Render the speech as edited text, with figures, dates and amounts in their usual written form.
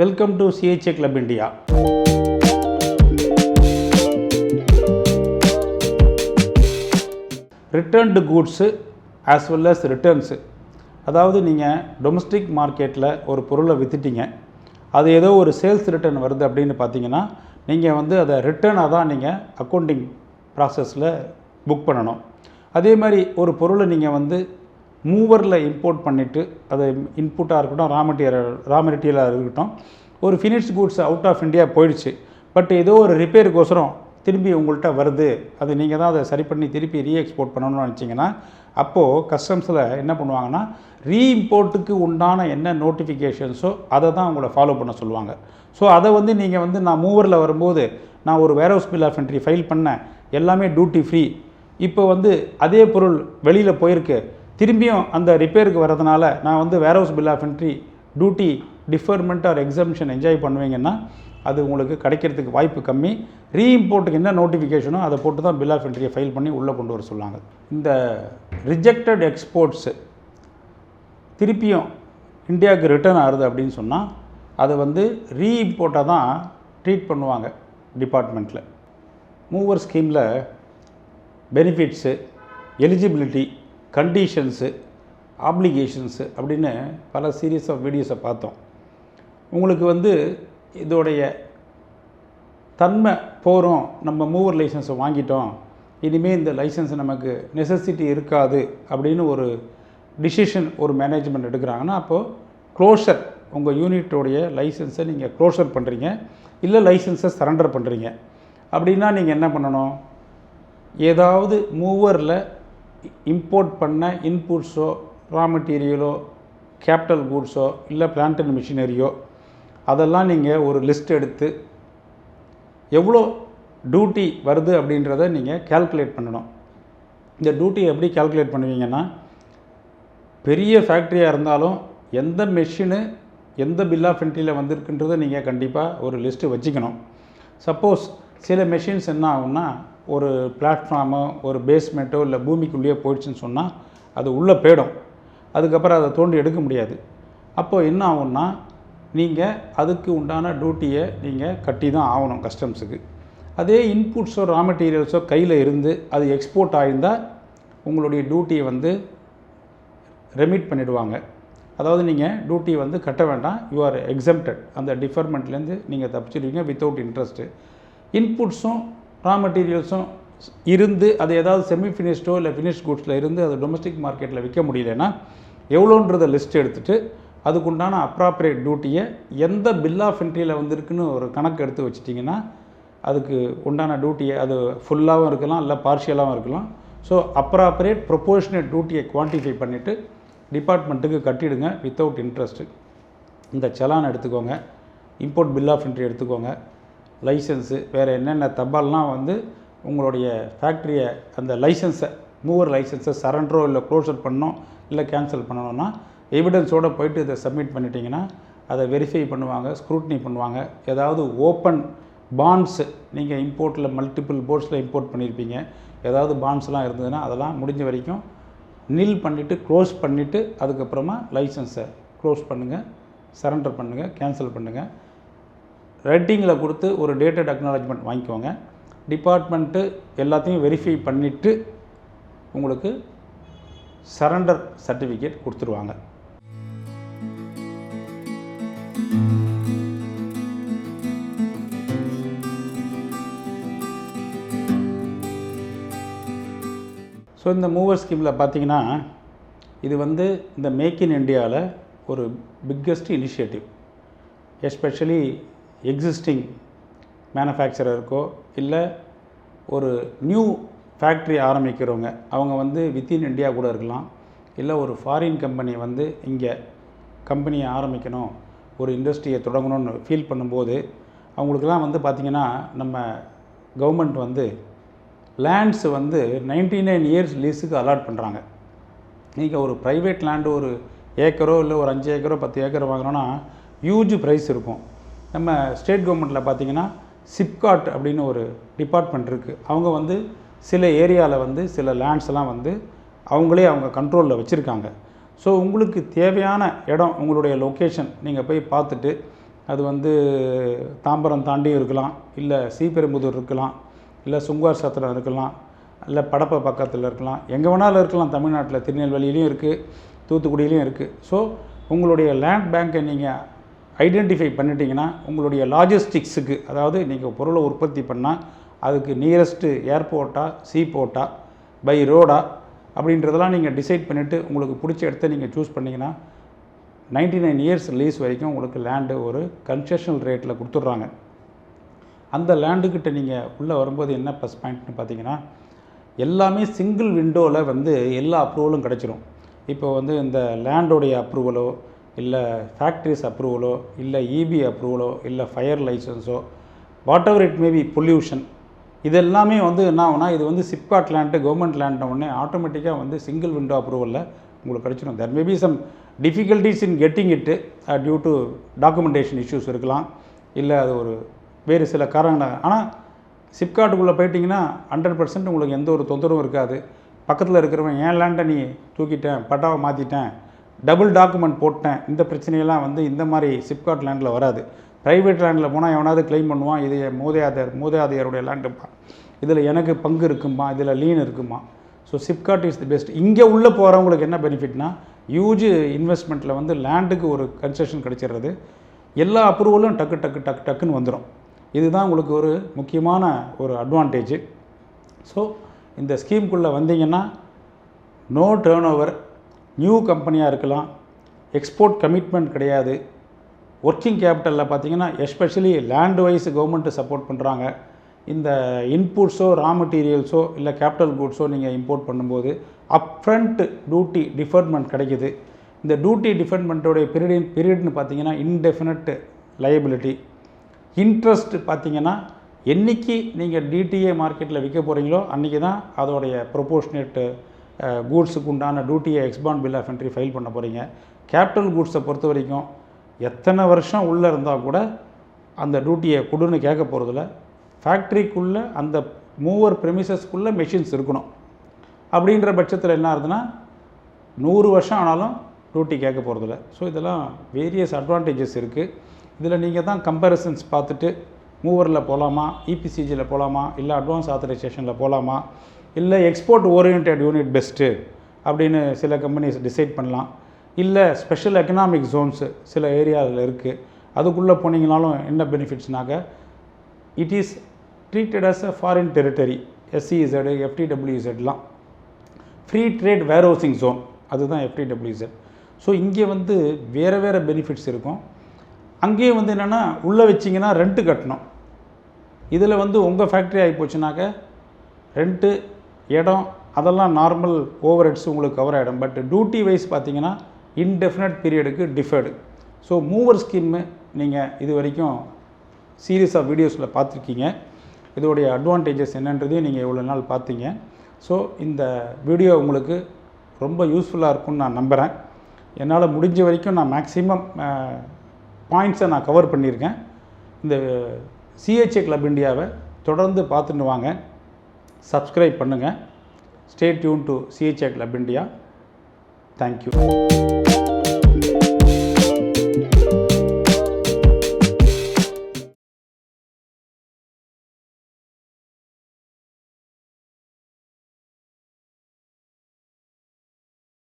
Welcome to CHA Club India. Returned goods as well as returns, அதாவது நீங்கள் domestic மார்க்கெட்டில் ஒரு பொருளை விற்றுட்டீங்க, அது ஏதோ ஒரு சேல்ஸ் ரிட்டர்ன் வருது அப்படின்னு பார்த்தீங்கன்னா நீங்கள் வந்து அதை ரிட்டர்னாக தான் நீங்கள் அக்கௌண்டிங் ப்ராசஸில் புக் பண்ணணும். அதே மாதிரி ஒரு பொருளை நீங்கள் வந்து மூவரில் இம்போர்ட் பண்ணிவிட்டு, அது இன்புட்டாக இருக்கட்டும், ரா மெட்டீரியலாக இருக்கட்டும், ஒரு finished goods out of India போயிடுச்சு, பட் ஏதோ ஒரு ரிப்பேருக்கோசரம் திரும்பி உங்கள்கிட்ட வருது, அது நீங்கள் தான் அதை சரி பண்ணி திருப்பி ரீஎக்ஸ்போர்ட் பண்ணணும்னு நினச்சிங்கன்னா, அப்போது கஸ்டம்ஸில் என்ன பண்ணுவாங்கன்னா ரீஇம்போர்ட்டுக்கு உண்டான என்ன நோட்டிஃபிகேஷன்ஸோ அதை தான் உங்களை ஃபாலோ பண்ண சொல்லுவாங்க. ஸோ அதை வந்து நீங்கள் வந்து நான் மூவரில் வரும்போது நான் ஒரு warehouse bill of entry file பண்ணேன், எல்லாமே டியூட்டி ஃப்ரீ, இப்போ வந்து அதே பொருள் வெளியில் போயிருக்கு, திரும்பியும் அந்த ரிப்பேருக்கு வரதுனால நான் வந்து warehouse bill of entry duty deferment or exemption enjoy பண்ணுவீங்கன்னா அது உங்களுக்கு கிடைக்கிறதுக்கு வாய்ப்பு கம்மி. ரீஇம்போர்ட்டுக்கு என்ன நோட்டிஃபிகேஷனோ அதை போட்டு தான் பில் ஆஃப் என்ட்ரியை ஃபைல் பண்ணி உள்ளே கொண்டு வர சொல்லுவாங்க. இந்த ரிஜெக்டட் எக்ஸ்போர்ட்ஸு திருப்பியும் இந்தியாவுக்கு ரிட்டர்ன் ஆகுது அப்படின்னு சொன்னால் அதை வந்து ரீஇம்போர்ட்டாக தான் ட்ரீட் பண்ணுவாங்க டிபார்ட்மெண்ட்டில். மூவர் ஸ்கீமில் பெனிஃபிட்ஸு, எலிஜிபிலிட்டி, கண்டிஷன்ஸு, ஆப்ளிகேஷன்ஸு அப்படின்னு பல சீரீஸ் ஆஃப் வீடியோஸை பார்த்தோம். உங்களுக்கு வந்து இதோடைய தன்மை போகிறோம், நம்ம மூவர் லைசன்ஸை வாங்கிட்டோம், இனிமேல் இந்த லைசன்ஸ் நமக்கு நெசசிட்டி இருக்காது அப்படின்னு ஒரு டிசிஷன் ஒரு மேனேஜ்மெண்ட் எடுக்கிறாங்கன்னா, அப்போது க்ளோஷர், உங்கள் யூனிட்டோடைய லைசன்ஸை நீங்கள் க்ளோஷர் பண்ணுறீங்க, இல்லை லைசன்ஸை சரண்டர் பண்ணுறீங்க அப்படின்னா நீங்கள் என்ன பண்ணணும், ஏதாவது மூவரில் இம்போர்ட் பண்ண இன்புட்ஸோ, ரா மெட்டீரியலோ, கேபிட்டல் கூட்ஸோ, இல்லை பிளான்ட் அண்ட் மிஷினரியோ, அதெல்லாம் நீங்கள் ஒரு லிஸ்ட் எடுத்து எவ்வளோ டியூட்டி வருது அப்படின்றத நீங்கள் கால்குலேட் பண்ணணும். இந்த டியூட்டியை எப்படி கால்குலேட் பண்ணுவீங்கன்னா, பெரிய ஃபேக்ட்ரியாக இருந்தாலும் எந்த மெஷினு எந்த பில் ஆஃப் என்ட்ரியில் வந்திருக்குன்றதை நீங்கள் கண்டிப்பாக ஒரு லிஸ்ட்டு வச்சுக்கணும். சப்போஸ் சில மெஷின்ஸ் என்ன ஆகும்னா, ஒரு பிளாட்ஃபார்மோ ஒரு பேஸ்மெண்ட்டோ இல்லை பூமிக்குள்ளேயே போயிடுச்சுன்னு சொன்னால் அது உள்ளே போயிடும், அதுக்கப்புறம் அதை தோண்டி எடுக்க முடியாது. அப்போது என்ன ஆகும்னா, நீங்கள் அதுக்கு உண்டான டியூட்டியை நீங்கள் கட்டி தான் ஆகணும் கஸ்டம்ஸுக்கு. அதே இன்புட்ஸோ ரா மெட்டீரியல்ஸோ கையில் இருந்து அது எக்ஸ்போர்ட் ஆகியிருந்தால் உங்களுடைய டியூட்டியை வந்து ரெமிட் பண்ணிவிடுவாங்க. அதாவது நீங்கள் டியூட்டி வந்து கட்ட வேண்டாம், யூ ஆர் எக்ஸம்ப்டட், அந்த டிஃபர்மெண்ட்லேருந்து நீங்கள் தப்பிச்சிடுவீங்க வித்தவுட் இன்ட்ரெஸ்ட்டு. இன்புட்ஸும் ரா மெட்டீரியல்ஸும் இருந்து அது ஏதாவது செமி ஃபினிஷ்டோ இல்லை ஃபினிஷ் கூட்ஸில் இருந்து அது டொமஸ்டிக் மார்க்கெட்டில் விற்க முடியலன்னா எவ்வளோன்றதை லிஸ்ட் எடுத்துகிட்டு அதுக்குண்டான அப்ராப்ரியேட் டியூட்டியை எந்த பில் ஆஃப் என்ட்ரியில் வந்திருக்குன்னு ஒரு கணக்கு எடுத்து வச்சிட்டிங்கன்னா அதுக்கு உண்டான டியூட்டியை, அது ஃபுல்லாகவும் இருக்கலாம் இல்லை பார்ஷியலாகவும் இருக்கலாம், ஸோ அப்ராப்ரியேட் ப்ரொபோர்ஷனேட் டியூட்டியை குவான்டிஃபை பண்ணிவிட்டு டிபார்ட்மெண்ட்டுக்கு கட்டிடுங்க வித்தவுட் இன்ட்ரெஸ்ட்டு. இந்த செலான் எடுத்துக்கோங்க, இம்போர்ட் பில் ஆஃப் என்ட்ரி எடுத்துக்கோங்க, லைசன்ஸு, வேறு என்னென்ன தபால்லாம் வந்து உங்களுடைய ஃபேக்ட்ரியை அந்த லைசன்ஸை மூவர் லைசன்ஸை சரண்டரோ இல்லை க்ளோஷர் பண்ணணும் இல்லை கேன்சல் பண்ணணும்னா எவிடன்ஸோடு போய்ட்டு இதை சப்மிட் பண்ணிட்டீங்கன்னா அதை வெரிஃபை பண்ணுவாங்க, ஸ்க்ரூட்னி பண்ணுவாங்க. ஏதாவது ஓப்பன் பாண்ட்ஸு, நீங்கள் இம்போர்ட்டில் மல்டிபிள் போர்ட்ஸில் இம்போர்ட் பண்ணியிருப்பீங்க, ஏதாவது பாண்ட்ஸ்லாம் இருந்ததுன்னா அதெல்லாம் முடிஞ்ச வரைக்கும் நில் பண்ணிவிட்டு க்ளோஸ் பண்ணிவிட்டு அதுக்கப்புறமா லைசன்ஸை க்ளோஸ் பண்ணுங்கள், சரண்டர் பண்ணுங்கள், கேன்சல் பண்ணுங்கள். ரைட்டிங்கில் கொடுத்து ஒரு டேட்டட் அக்னாலஜ்மெண்ட் வாங்கிக்கோங்க. டிபார்ட்மெண்ட்டு எல்லாத்தையும் வெரிஃபை பண்ணிவிட்டு உங்களுக்கு சரண்டர் சர்டிஃபிகேட் கொடுத்துருவாங்க. ஸோ இந்த மூவர் ஸ்கீமில் பார்த்தீங்கன்னா இது வந்து இந்த மேக் இன் இண்டியாவில் ஒரு பிக்கஸ்ட் இனிஷியேட்டிவ். எஸ்பெஷலி எக்ஸிஸ்டிங் மேனுஃபேக்சரருக்கோ இல்லை ஒரு நியூ ஃபேக்ட்ரி ஆரம்பிக்கிறவங்க, அவங்க வந்து வித்தின் இண்டியா கூட இருக்கலாம், இல்லை ஒரு ஃபாரின் கம்பெனி வந்து இங்கே கம்பெனியை ஆரம்பிக்கணும், ஒரு இண்டஸ்ட்ரியை தொடங்கணும்னு ஃபீல் பண்ணும்போது அவங்களுக்கெல்லாம் வந்து பார்த்திங்கன்னா நம்ம கவர்மெண்ட் வந்து லேண்ட்ஸு வந்து 99 இயர்ஸ் லீஸுக்கு அலாட் பண்ணுறாங்க. நீங்கள் ஒரு ப்ரைவேட் லேண்டு ஒரு ஏக்கரோ இல்லை ஒரு 5 ஏக்கரோ 10 ஏக்கர் வாங்கினோன்னா ஹியூஜ் ப்ரைஸ் இருக்கும். நம்ம ஸ்டேட் கவர்மெண்ட்டில் பார்த்திங்கன்னா சிப்காட் அப்படின்னு ஒரு டிபார்ட்மெண்ட் இருக்குது. அவங்க வந்து சில ஏரியாவில் வந்து சில லேண்ட்ஸ்லாம் வந்து அவங்களே அவங்க கண்ட்ரோலில் வச்சுருக்காங்க. ஸோ உங்களுக்கு தேவையான இடம், உங்களுடைய லொக்கேஷன் நீங்கள் போய் பார்த்துட்டு அது வந்து தாம்பரம் தாண்டியும் இருக்கலாம், இல்லை ஸ்ரீபெரும்புதூர் இருக்கலாம், இல்லை சுங்குவார் சத்திரம் இருக்கலாம், இல்லை படப்பை பக்கத்தில் இருக்கலாம், எங்கே வேணாலும் இருக்கலாம். தமிழ்நாட்டில் திருநெல்வேலியிலையும் இருக்குது, தூத்துக்குடியிலையும் இருக்குது. ஸோ உங்களுடைய லேண்ட் பேங்க்கை நீங்கள் ஐடென்டிஃபை பண்ணிட்டீங்கன்னா உங்களுடைய லாஜிஸ்டிக்ஸுக்கு, அதாவது நீங்கள் பொருளை உற்பத்தி பண்ணால் அதுக்கு நியரஸ்ட்டு ஏர்போர்ட்டா, சீபோர்ட்டா, பை ரோடா அப்படின்றதெல்லாம் நீங்கள் டிசைட் பண்ணிவிட்டு உங்களுக்கு பிடிச்ச இடத்த நீங்கள் சூஸ் பண்ணிங்கன்னா 99 இயர்ஸ் லீஸ் வரைக்கும் உங்களுக்கு லேண்டு ஒரு கன்செஷனல் ரேட்டில் கொடுத்துட்றாங்க. அந்த லேண்டுக்கிட்ட நீங்கள் உள்ளே வரும்போது என்ன ப்ளஸ் பாயிண்ட்னு பார்த்தீங்கன்னா, எல்லாமே சிங்கிள் விண்டோவில் வந்து எல்லா அப்ரூவலும் கிடச்சிரும். இப்போ வந்து இந்த லேண்டோடைய அப்ரூவலோ, இல்லை ஃபேக்ட்ரிஸ் அப்ரூவலோ, இல்லை இபி அப்ரூவலோ, இல்லை ஃபயர் லைசன்ஸோ, whatever it may be, pollution, இது எல்லாமே வந்து என்ன ஆகுனா, இது வந்து சிப்காட் லேண்டு, கவர்மெண்ட் லேண்ட உடனே ஆட்டோமேட்டிக்காக வந்து சிங்கிள் விண்டோ அப்ரூவலில் உங்களுக்கு கிடச்சிடும். There maybe some difficulties in getting it due to documentation issues இருக்கலாம், இல்லை அது ஒரு வேறு சில காரணங்கள். ஆனால் சிப்காட்டுக்குள்ளே போயிட்டிங்கன்னா 100% உங்களுக்கு எந்த ஒரு தொந்தரவும் இருக்காது. பக்கத்தில் இருக்கிறவன் என் லேண்டை நீ தூக்கிட்டேன், பட்டாவை மாற்றிட்டேன், டபுள் டாக்குமெண்ட் போட்டேன், இந்த பிரச்சனையெல்லாம் வந்து இந்த மாதிரி சிப்காட் லேண்டில் வராது. ப்ரைவேட் லேண்டில் போனால் எவனாவது கிளைம் பண்ணுவான், இது மூதாதையருடைய லேண்டுப்பா, இதில் எனக்கு பங்கு இருக்குமா, இதில் லீன் இருக்குமா. So SIPCOT is the best. இங்கே உள்ளே போகிறவங்களுக்கு என்ன பெனிஃபிட்னா, ஹியூஜ் இன்வெஸ்ட்மெண்ட்டில் வந்து லேண்டுக்கு ஒரு கன்செஷன் கிடச்சிடுறது, எல்லா அப்ரூவலும் டக்குன்னு வந்துடும். இதுதான் உங்களுக்கு ஒரு முக்கியமான ஒரு அட்வான்டேஜ். ஸோ இந்த ஸ்கீம்குள்ளே வந்தீங்கன்னா நோ டேர்ன் ஓவர், நியூ கம்பெனியாக இருக்கலாம், எக்ஸ்போர்ட் கமிட்மெண்ட் கிடையாது, ஒர்க்கிங் கேபிட்டலில் பார்த்தீங்கன்னா especially land wise government support பண்ணுறாங்க. இந்த இன்புட்ஸோ, ரா மெட்டீரியல்ஸோ, இல்லை கேபிட்டல் குட்ஸோ நீங்கள் இம்போர்ட் பண்ணும்போது அப்ஃப்ரண்ட் டியூட்டி டிஃபர்மெண்ட் கிடைக்கிது. இந்த டியூட்டி டிஃபர்மெண்ட்டோடைய பீரியட்னு பார்த்தீங்கன்னா இன்டெஃபினட் லையபிலிட்டி. இன்ட்ரெஸ்ட் பார்த்தீங்கன்னா என்றைக்கு நீங்கள் டிடிஏ மார்க்கெட்டில் விற்க போகிறீங்களோ அன்றைக்கி தான் அதோடைய ப்ரொபோர்ஷனேட் கூட்ஸுக்கு உண்டான டியூட்டியை ex bond bill of entry file பண்ண போகிறீங்க. கேபிட்டல் கூட்ஸை பொறுத்த வரைக்கும் எத்தனை வருஷம் உள்ளே இருந்தால் கூட அந்த டியூட்டியை கொடுன்னு கேட்க போகிறதில்ல. ஃபேக்ட்ரிக்குள்ளே அந்த மூவர் ப்ரெமிசஸ்க்குள்ளே மெஷின்ஸ் இருக்கணும். அப்படின்ற பட்சத்தில் என்ன ஆகுதுன்னா 100 வருஷம் ஆனாலும் டியூட்டி கேட்க போகிறதில்ல. ஸோ இதெல்லாம் வேரியஸ் அட்வான்டேஜஸ் இருக்குது. இதில் நீங்கள் தான் கம்பேரிசன்ஸ் பார்த்துட்டு மூவரில் போகலாமா, இபிசிஜியில் போகலாமா, இல்லை அட்வான்ஸ் ஆத்தரைசேஷனில் போகலாமா, இல்லை எக்ஸ்போர்ட் ஓரியன்டட் யூனிட் பெஸ்ட்டு அப்படின்னு சில கம்பெனிஸ் டிசைட் பண்ணலாம், இல்லை ஸ்பெஷல் எக்கனாமிக் ஜோன்ஸு சில ஏரியாவில் இருக்குது, அதுக்குள்ளே போனீங்கனாலும் என்ன பெனிஃபிட்ஸ்னாக்க it is treated as a foreign territory, SEZ, எஃப்டிடபிள்யூஇசட்லாம் ஃப்ரீ ட்ரேட் வேர்ஹவுசிங் ஜோன், அதுதான் எஃப்டிடபிள்யூஇசட். ஸோ இங்கே வந்து வேறு பெனிஃபிட்ஸ் இருக்கும். அங்கேயே வந்து என்னென்னா உள்ளே வச்சிங்கன்னா ரெண்ட்டு கட்டணும். இதில் வந்து உங்கள் ஃபேக்ட்ரி ஆகி போச்சுனாக்க ரெண்ட்டு, இடம், அதெல்லாம் நார்மல் ஓவர் ஹெட்ஸ் உங்களுக்கு கவர் ஆகிடும். பட் டியூட்டி வைஸ் பார்த்தீங்கன்னா இன்டெஃபினட் பீரியடுக்கு டிஃபர்டு. ஸோ மூவர் ஸ்கீம்மு நீங்கள் இது வரைக்கும் சீரீஸ் ஆஃப் வீடியோஸில் பார்த்துருக்கீங்க. இதோடைய அட்வான்டேஜஸ் என்னன்றதையும் நீங்கள் இவ்வளோ நாள் பார்த்தீங்க. ஸோ இந்த வீடியோ உங்களுக்கு ரொம்ப யூஸ்ஃபுல்லாக இருக்கும்னு நான் நம்புகிறேன். என்னால் முடிஞ்ச வரைக்கும் நான் மேக்ஸிமம் பாயிண்ட்ஸை நான் கவர் பண்ணியிருக்கேன். இந்த சிஹெச்ஏ கிளப் இந்தியாவை தொடர்ந்து பார்த்துட்டு வாங்க, சப்ஸ்கிரைப் பண்ணுங்கள். Stay tune to CHA club India. Thank you.